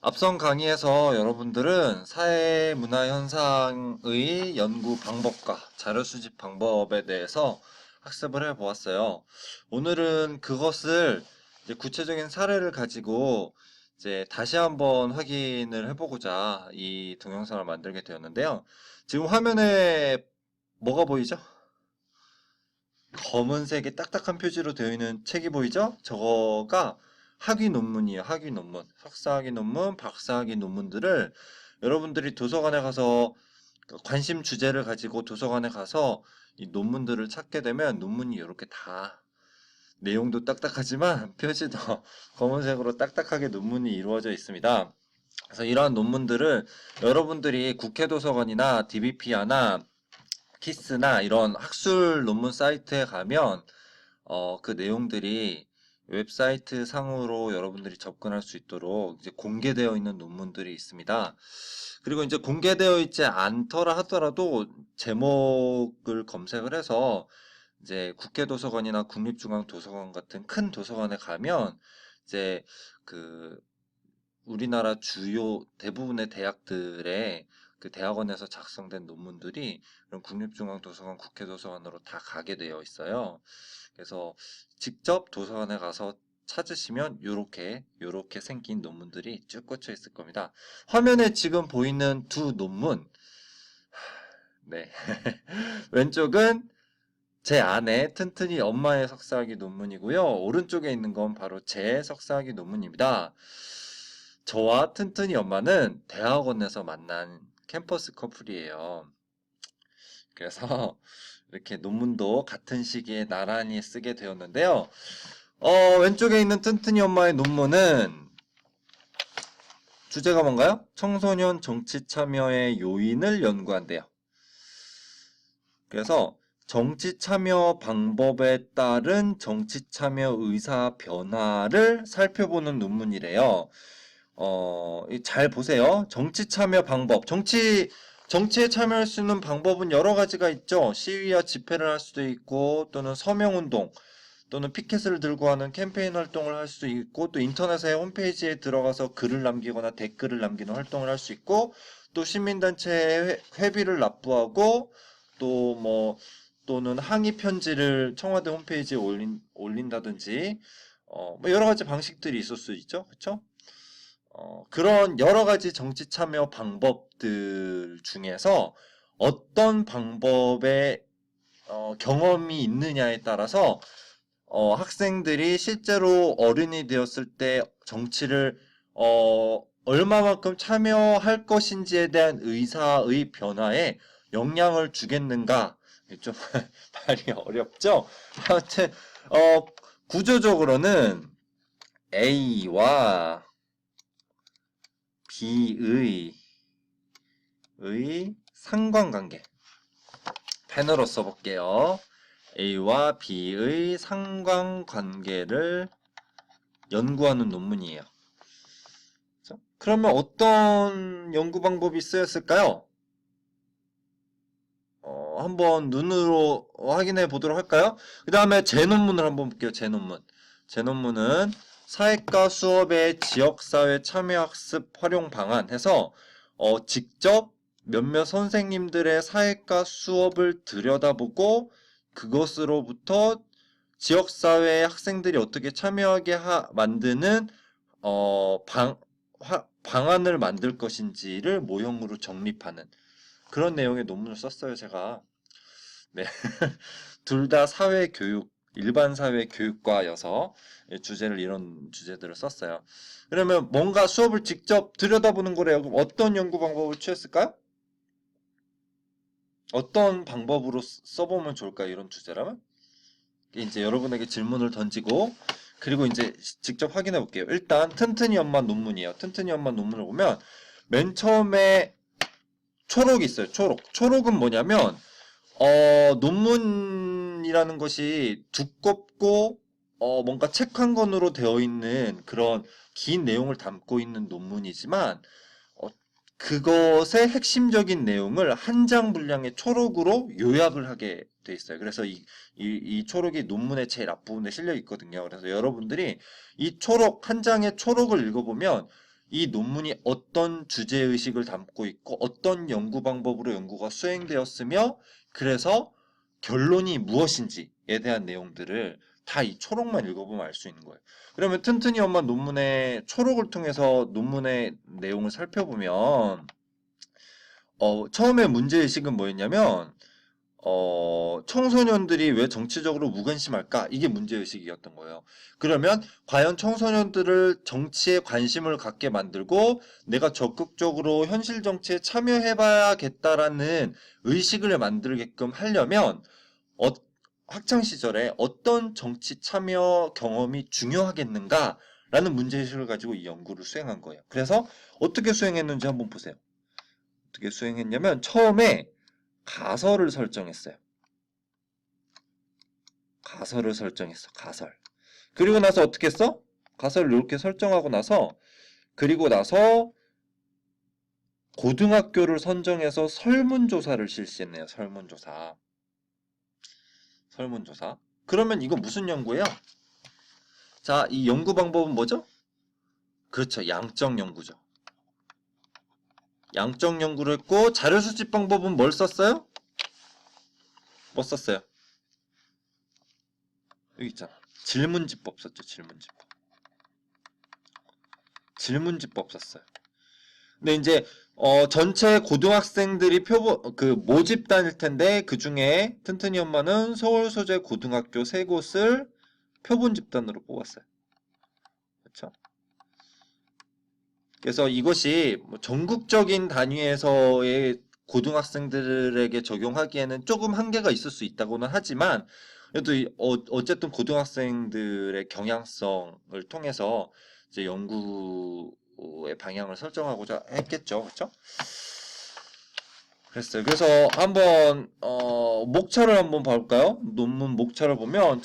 앞선 강의에서 여러분들은 사회 문화 현상의 연구 방법과 자료 수집 방법에 대해서 학습을 해 보았어요. 오늘은 그것을 이제 구체적인 사례를 가지고 이제 다시 한번 확인을 해보고자 이 동영상을 만들게 되었는데요. 지금 화면에 뭐가 보이죠? 검은색의 딱딱한 표지로 되어 있는 책이 보이죠? 저거가 학위 논문이에요. 학위 논문. 석사학위 논문, 박사학위 논문들을 여러분들이 도서관에 가서 관심 주제를 가지고 도서관에 가서 이 논문들을 찾게 되면 논문이 이렇게 다 내용도 딱딱하지만 표지도 검은색으로 딱딱하게 논문이 이루어져 있습니다. 그래서 이러한 논문들을 여러분들이 국회도서관이나 DBP아나 키스나 이런 학술 논문 사이트에 가면 그 내용들이 웹사이트 상으로 여러분들이 접근할 수 있도록 이제 공개되어 있는 논문들이 있습니다. 그리고 이제 공개되어 있지 않더라 하더라도 제목을 검색을 해서 이제 국회도서관이나 국립중앙도서관 같은 큰 도서관에 가면 이제 그 우리나라 주요 대부분의 대학들의 그 대학원에서 작성된 논문들이 그런 국립중앙도서관, 국회도서관으로 다 가게 되어 있어요. 그래서 직접 도서관에 가서 찾으시면 요렇게 생긴 논문들이 쭉 꽂혀 있을 겁니다. 화면에 지금 보이는 두 논문, 네. 왼쪽은 제 아내 튼튼이 엄마의 석사학위 논문이고요. 오른쪽에 있는 건 바로 제 석사학위 논문입니다. 저와 튼튼이 엄마는 대학원에서 만난 캠퍼스 커플이에요. 그래서 이렇게 논문도 같은 시기에 나란히 쓰게 되었는데요. 왼쪽에 있는 튼튼이 엄마의 논문은 주제가 뭔가요? 청소년 정치 참여의 요인을 연구한대요. 그래서 정치 참여 방법에 따른 정치 참여 의사 변화를 살펴보는 논문이래요. 잘 보세요. 정치 참여 방법. 정치에 참여할 수 있는 방법은 여러 가지가 있죠. 시위와 집회를 할 수도 있고, 또는 서명운동, 또는 피켓을 들고 하는 캠페인 활동을 할 수 있고, 또 인터넷의 홈페이지에 들어가서 글을 남기거나 댓글을 남기는 활동을 할 수 있고, 또 시민단체에 회비를 납부하고, 또는 항의 편지를 청와대 홈페이지에 올린다든지, 뭐 여러 가지 방식들이 있을 수 있죠. 그쵸? 그런 여러 가지 정치 참여 방법들 중에서 어떤 방법에 경험이 있느냐에 따라서 학생들이 실제로 어른이 되었을 때 정치를 얼마만큼 참여할 것인지에 대한 의사의 변화에 영향을 주겠는가? 좀 말이 어렵죠? 하여튼 구조적으로는 A와 B의 상관관계 펜으로 써볼게요. A와 B의 상관관계를 연구하는 논문이에요. 그러면 어떤 연구 방법이 쓰였을까요? 한번 눈으로 확인해 보도록 할까요? 그 다음에 제 논문을 한번 볼게요. 제 논문. 제 논문은 사회과 수업의 지역사회 참여학습 활용 방안 해서 직접 몇몇 선생님들의 사회과 수업을 들여다보고 그것으로부터 지역사회 학생들이 어떻게 참여하게 만드는 방안을 만들 것인지를 모형으로 정립하는 그런 내용의 논문을 썼어요, 제가. 네. 둘 다 사회교육, 일반 사회교육과여서 주제를 이런 주제들을 썼어요. 그러면 뭔가 수업을 직접 들여다보는 거래요. 그럼 어떤 연구 방법을 취했을까요? 어떤 방법으로 써보면 좋을까요? 이런 주제라면? 이제 여러분에게 질문을 던지고 그리고 이제 직접 확인해 볼게요. 일단 튼튼이 엄마 논문이에요. 튼튼이 엄마 논문을 보면 맨 처음에 초록이 있어요. 초록. 초록은 뭐냐면 논문이라는 것이 두껍고 뭔가 책 한 권으로 되어 있는 그런 긴 내용을 담고 있는 논문이지만 그것의 핵심적인 내용을 한 장 분량의 초록으로 요약을 하게 돼 있어요. 그래서 이 초록이 논문의 제일 앞부분에 실려 있거든요. 그래서 여러분들이 이 초록, 한 장의 초록을 읽어보면 이 논문이 어떤 주제의식을 담고 있고 어떤 연구 방법으로 연구가 수행되었으며 그래서 결론이 무엇인지에 대한 내용들을 다 이 초록만 읽어보면 알 수 있는 거예요. 그러면 튼튼이 엄마 논문의 초록을 통해서 논문의 내용을 살펴보면 처음에 문제의식은 뭐였냐면 청소년들이 왜 정치적으로 무관심할까? 이게 문제의식이었던 거예요. 그러면 과연 청소년들을 정치에 관심을 갖게 만들고 내가 적극적으로 현실 정치에 참여해봐야겠다라는 의식을 만들게끔 하려면 학창 시절에 어떤 정치 참여 경험이 중요하겠는가? 라는 문제의식을 가지고 이 연구를 수행한 거예요. 그래서 어떻게 수행했는지 한번 보세요. 어떻게 수행했냐면 처음에 가설을 설정했어요. 가설을 설정했어. 가설. 그리고 나서 어떻게 했어? 가설을 이렇게 설정하고 나서 그리고 나서 고등학교를 선정해서 설문조사를 실시했네요. 설문조사. 설문조사. 그러면 이거 무슨 연구예요? 자, 이 연구 방법은 뭐죠? 그렇죠. 양적 연구죠. 양적 연구를 했고 자료 수집 방법은 뭘 썼어요? 뭐 썼어요? 여기 있잖아. 질문지법 썼죠. 질문지법. 질문지법 썼어요. 근데 이제 전체 고등학생들이 모집단일 텐데 그 중에 튼튼이 엄마는 서울 소재 고등학교 3곳을 표본 집단으로 뽑았어요. 그렇죠? 그래서 이것이 뭐 전국적인 단위에서의 고등학생들에게 적용하기에는 조금 한계가 있을 수 있다고는 하지만 그래도 어쨌든 고등학생들의 경향성을 통해서 이제 연구의 방향을 설정하고자 했겠죠, 그렇죠? 그랬어요. 그래서 한번 목차를 한번 볼까요? 논문 목차를 보면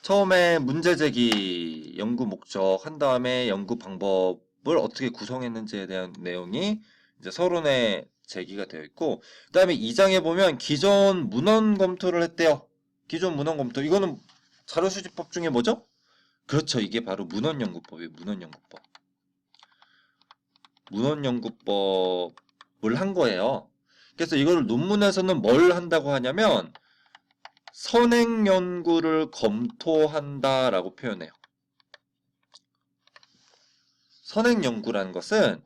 처음에 문제 제기, 연구 목적 한 다음에 연구 방법을 어떻게 구성했는지에 대한 내용이 이제 서론에 제기가 되어 있고 그 다음에 2장에 보면 기존 문헌 검토를 했대요. 기존 문헌 검토. 이거는 자료수집법 중에 뭐죠? 그렇죠. 이게 바로 문헌연구법이에요. 문헌연구법. 문헌연구법을 한 거예요. 그래서 이걸 논문에서는 뭘 한다고 하냐면 선행연구를 검토한다라고 표현해요. 선행연구라는 것은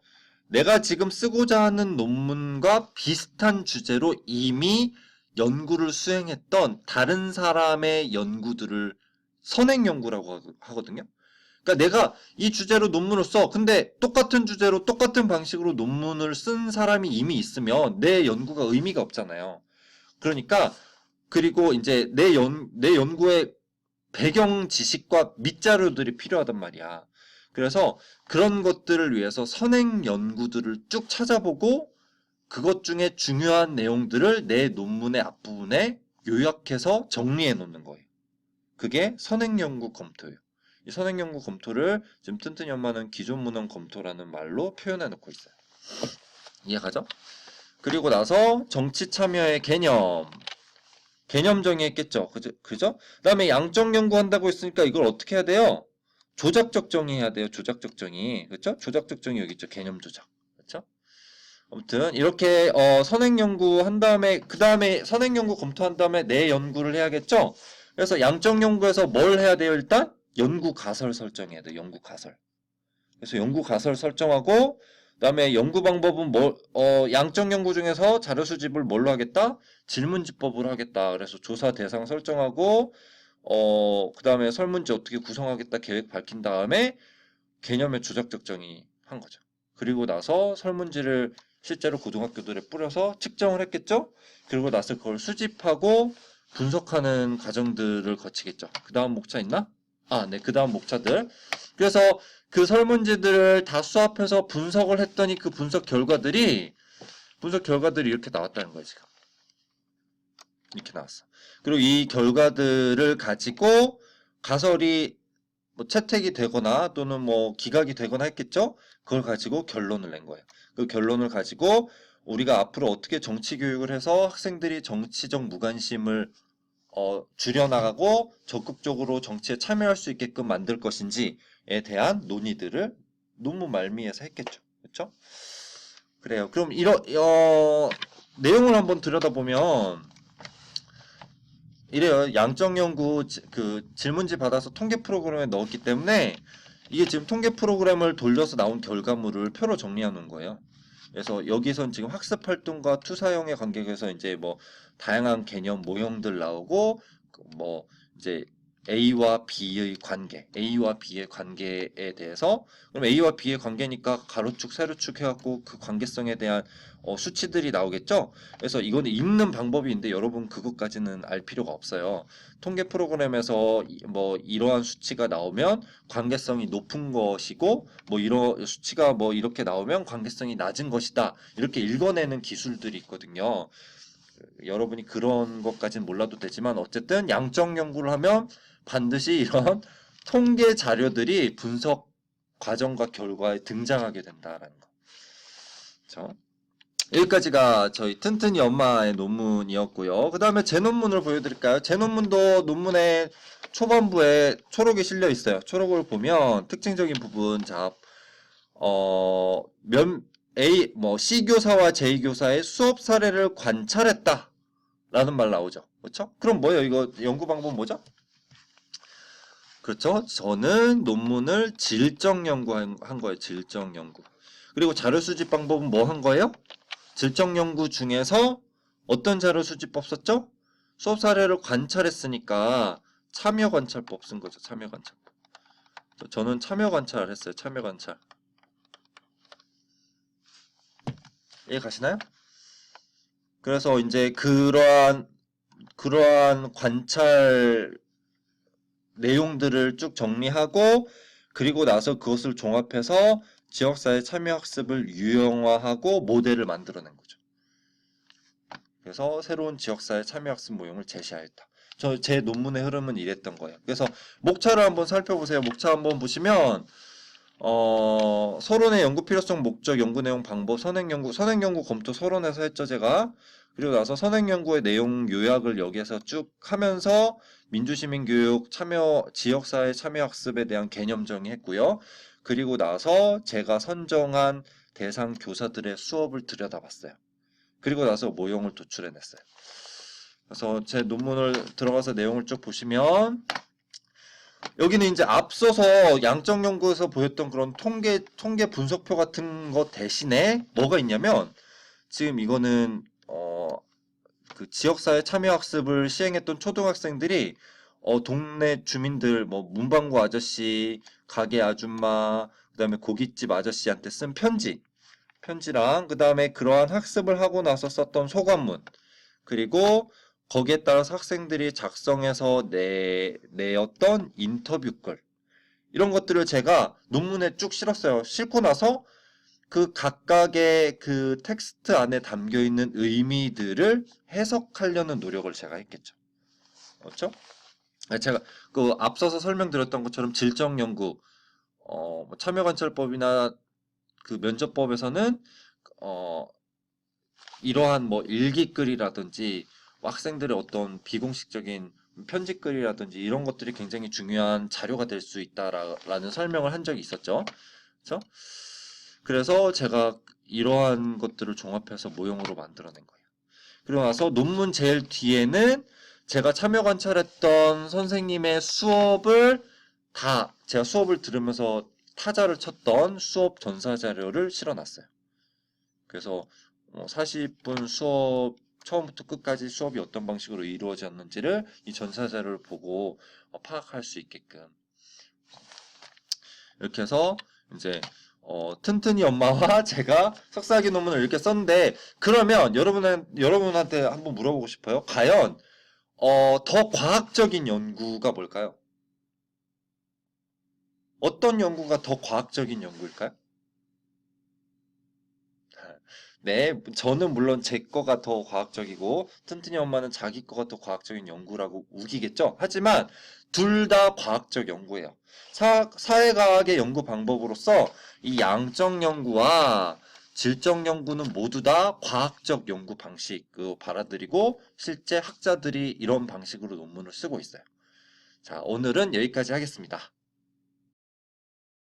내가 지금 쓰고자 하는 논문과 비슷한 주제로 이미 연구를 수행했던 다른 사람의 연구들을 선행연구라고 하거든요. 그러니까 내가 이 주제로 논문을 써. 근데 똑같은 주제로 똑같은 방식으로 논문을 쓴 사람이 이미 있으면 내 연구가 의미가 없잖아요. 그러니까 그리고 이제 내 연구의 배경 지식과 밑자료들이 필요하단 말이야. 그래서 그런 것들을 위해서 선행 연구들을 쭉 찾아보고 그것 중에 중요한 내용들을 내 논문의 앞부분에 요약해서 정리해 놓는 거예요. 그게 선행 연구 검토예요. 이 선행 연구 검토를 지금 튼튼이 엄마는 기존 문헌 검토라는 말로 표현해 놓고 있어요. 이해가죠? 그리고 나서 정치 참여의 개념 정의했겠죠. 그죠? 그 다음에 양적 연구한다고 했으니까 이걸 어떻게 해야 돼요? 조작적 정의해야 돼요. 조작적 정의. 그렇죠? 조작적 정의 여기 있죠. 개념 조작. 그렇죠? 아무튼 이렇게 선행 연구 한 다음에 그 다음에 선행 연구 검토한 다음에 내 연구를 해야겠죠? 그래서 양적 연구에서 뭘 해야 돼요? 일단 연구 가설 설정해야 돼요. 연구 가설. 그래서 연구 가설 설정하고 그다음에 연구 방법은 양적 연구 중에서 자료 수집을 뭘로 하겠다? 질문지법으로 하겠다. 그래서 조사 대상 설정하고 그다음에 설문지 어떻게 구성하겠다 계획 밝힌 다음에 개념의 조작적 정의 한 거죠. 그리고 나서 설문지를 실제로 고등학교들에 뿌려서 측정을 했겠죠? 그리고 나서 그걸 수집하고 분석하는 과정들을 거치겠죠. 그 다음 목차 있나? 네, 그 다음 목차들. 그래서 그 설문지들을 다 수합해서 분석을 했더니 그 분석 결과들이 이렇게 나왔다는 거예요, 지금. 이렇게 나왔어. 그리고 이 결과들을 가지고 가설이 뭐 채택이 되거나 또는 뭐 기각이 되거나 했겠죠? 그걸 가지고 결론을 낸 거예요. 그 결론을 가지고 우리가 앞으로 어떻게 정치 교육을 해서 학생들이 정치적 무관심을 줄여나가고 적극적으로 정치에 참여할 수 있게끔 만들 것인지에 대한 논의들을 논문 말미에서 했겠죠. 그렇죠? 그래요. 그럼 내용을 한번 들여다보면 이래요. 양적 연구 그 질문지 받아서 통계 프로그램에 넣었기 때문에 이게 지금 통계 프로그램을 돌려서 나온 결과물을 표로 정리해 놓은 거예요. 그래서 여기선 지금 학습 활동과 투사형의 관계에서 이제 뭐 다양한 개념 모형들 나오고 뭐 이제 A와 B의 관계, A와 B의 관계에 대해서 그럼 A와 B의 관계니까 가로축, 세로축 해갖고 그 관계성에 대한 수치들이 나오겠죠. 그래서 이거는 읽는 방법인데 여러분 그것까지는 알 필요가 없어요. 통계 프로그램에서 뭐 이러한 수치가 나오면 관계성이 높은 것이고 뭐 이런 수치가 뭐 이렇게 나오면 관계성이 낮은 것이다. 이렇게 읽어내는 기술들이 있거든요. 여러분이 그런 것까지는 몰라도 되지만 어쨌든 양적 연구를 하면 반드시 이런 통계 자료들이 분석 과정과 결과에 등장하게 된다라는 거. 그렇죠? 여기까지가 저희 튼튼이 엄마의 논문이었고요. 그 다음에 제 논문을 보여드릴까요? 제 논문도 논문의 초반부에 초록이 실려 있어요. 초록을 보면 특징적인 부분, 자, C 교사와 J 교사의 수업 사례를 관찰했다. 라는 말 나오죠. 그렇죠? 그럼 뭐예요? 이거 연구 방법 뭐죠? 그렇죠? 저는 논문을 질적 연구한 거예요. 질적 연구. 그리고 자료 수집 방법은 뭐 한 거예요? 질적 연구 중에서 어떤 자료 수집법 썼죠? 수업 사례를 관찰했으니까 참여 관찰법 쓴 거죠. 참여 관찰법. 저는 참여 관찰을 했어요. 참여 관찰. 이해 가시나요? 그래서 이제 그러한 관찰 내용들을 쭉 정리하고 그리고 나서 그것을 종합해서 지역사회 참여학습을 유형화하고 모델을 만들어낸 거죠. 그래서 새로운 지역사회 참여학습 모형을 제시하였다. 제 논문의 흐름은 이랬던 거예요. 그래서 목차를 한번 살펴보세요. 목차 한번 보시면 서론의 연구 필요성, 목적, 연구 내용, 방법, 선행연구 검토 서론에서 했죠, 제가. 그리고 나서 선행연구의 내용 요약을 여기에서 쭉 하면서 민주시민교육, 지역사회 참여학습에 대한 개념 정의했고요. 그리고 나서 제가 선정한 대상 교사들의 수업을 들여다봤어요. 그리고 나서 모형을 도출해냈어요. 그래서 제 논문을 들어가서 내용을 쭉 보시면 여기는 이제 앞서서 양적 연구에서 보였던 그런 통계 분석표 같은 것 대신에 뭐가 있냐면 지금 이거는 그 지역사회 참여학습을 시행했던 초등학생들이 동네 주민들 뭐 문방구 아저씨, 가게 아줌마, 그다음에 고깃집 아저씨한테 쓴 편지랑 그다음에 그러한 학습을 하고 나서 썼던 소감문 그리고 거기에 따라서 학생들이 작성해서 내었던 인터뷰글 이런 것들을 제가 논문에 쭉 실었어요. 싣고 나서 그 각각의 그 텍스트 안에 담겨있는 의미들을 해석하려는 노력을 제가 했겠죠. 그렇죠? 제가 그 앞서서 설명드렸던 것처럼 질적 연구, 참여관찰법이나 그 면접법에서는 이러한 뭐 일기글이라든지 학생들의 어떤 비공식적인 편집글이라든지 이런 것들이 굉장히 중요한 자료가 될 수 있다라는 설명을 한 적이 있었죠. 그렇죠? 그래서 제가 이러한 것들을 종합해서 모형으로 만들어낸 거예요. 그리고 나서 논문 제일 뒤에는 제가 참여 관찰했던 선생님의 수업을 제가 수업을 들으면서 타자를 쳤던 수업 전사 자료를 실어놨어요. 그래서 40분 수업 처음부터 끝까지 수업이 어떤 방식으로 이루어졌는지를 이 전사 자료를 보고 파악할 수 있게끔 이렇게 해서 이제 튼튼이 엄마와 제가 석사학위 논문을 이렇게 썼는데 그러면 여러분한테 한번 물어보고 싶어요. 과연 더 과학적인 연구가 뭘까요? 어떤 연구가 더 과학적인 연구일까요? 네, 저는 물론 제 거가 더 과학적이고 튼튼이 엄마는 자기 거가 더 과학적인 연구라고 우기겠죠? 하지만 둘 다 과학적 연구예요. 사회과학의 연구 방법으로서 이 양적 연구와 질적 연구는 모두 다 과학적 연구 방식 받아들이고 실제 학자들이 이런 방식으로 논문을 쓰고 있어요. 자, 오늘은 여기까지 하겠습니다.